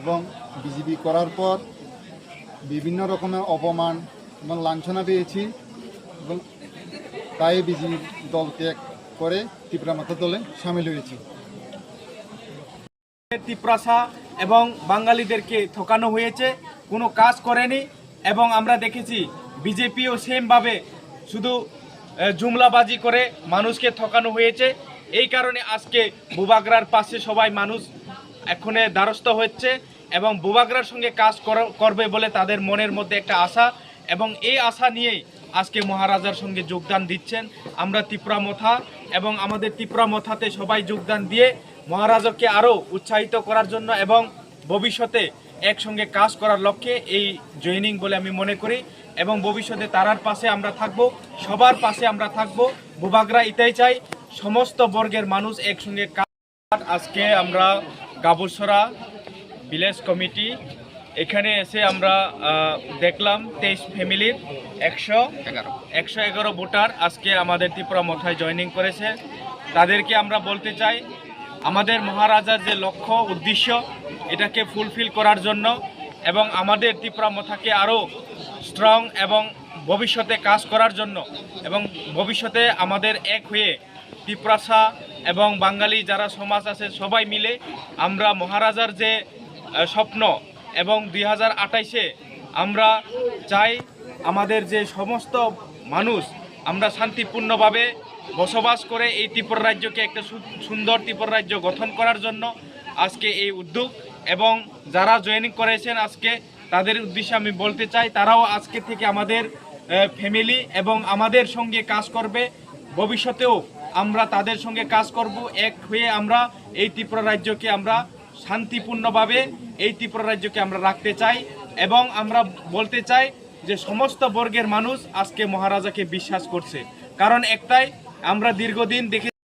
এবং বিজেপি করার পর বিভিন্ন রকমের অপমান এবং লাঞ্ছনা পেয়েছি এবং তাই বিজেপি দল ত্যাগ করে ত্রিপুরা মাথা দলে সামিল হয়েছি। তিপ্রাসা এবং বাঙালিদেরকে ঠকানো হয়েছে, কোনো কাজ করেনি। এবং আমরা দেখেছি বিজেপিও সেমভাবে শুধু জুমলাবাজি করে মানুষকে ঠকানো হয়েছে। এই কারণে আজকে বুবাগরার পাশে সবাই মানুষ এখনে দ্বারস্থ হচ্ছে এবং বুবাগরার সঙ্গে কাজ করবে বলে তাদের মনের মধ্যে একটা আশা, এবং এই আশা নিয়েই আজকে মহারাজার সঙ্গে যোগদান দিচ্ছেন। আমরা ত্রিপুরা মথা এবং আমাদের ত্রিপুরা মথাতে সবাই যোগদান দিয়ে মহারাজাকে আরও উৎসাহিত করার জন্য এবং ভবিষ্যতে একসঙ্গে কাজ করার লক্ষ্যে এই জয়েনিং বলে আমি মনে করি। এবং ভবিষ্যতে তারার পাশে আমরা থাকব, সবার পাশে আমরা থাকব। বুবাগরা এটাই চাই, সমস্ত বর্গের মানুষ একসঙ্গে কাজ। আজকে আমরা গাবুসরা ভিলেজ কমিটি এখানে এসে আমরা দেখলাম 23 ফ্যামিলির 111 ভোটার আজকে আমাদের ত্রিপুরা মথায় জয়েনিং করেছে। তাদেরকে আমরা বলতে চাই আমাদের মহারাজার যে লক্ষ্য উদ্দেশ্য এটাকে ফুলফিল করার জন্য এবং আমাদের ত্রিপুরা মথাকে আরও স্ট্রং এবং ভবিষ্যতে কাজ করার জন্য এবং ভবিষ্যতে আমাদের এক হয়ে ত্রিপুরাসা এবং বাঙালি যারা সমাজ আছে সবাই মিলে আমরা মহারাজার যে স্বপ্ন এবং 2028-এ আমরা চাই আমাদের যে সমস্ত মানুষ আমরা শান্তিপূর্ণভাবে বসবাস করে এই ত্রিপুরা রাজ্যকে একটা সুন্দর ত্রিপুরা রাজ্য গঠন করার জন্য আজকে এই উদ্যোগ। এবং যারা জয়েনিং করেছেন আজকে তাদের উদ্দেশ্যে আমি বলতে চাই তারাও আজকে থেকে আমাদের ফ্যামিলি এবং আমাদের সঙ্গে কাজ করবে। ভবিষ্যতেও আমরা তাদের সঙ্গে কাজ করব, এক হয়ে আমরা এই ত্রিপুরা রাজ্যকে আমরা শান্তিপূর্ণভাবে এই ত্রিপুরা রাজ্যকে আমরা রাখতে চাই। এবং আমরা বলতে চাই যে সমস্ত বর্গের মানুষ আজকে মহারাজাকে বিশ্বাস করছে, কারণ একটাই আমরা দীর্ঘদিন দেখে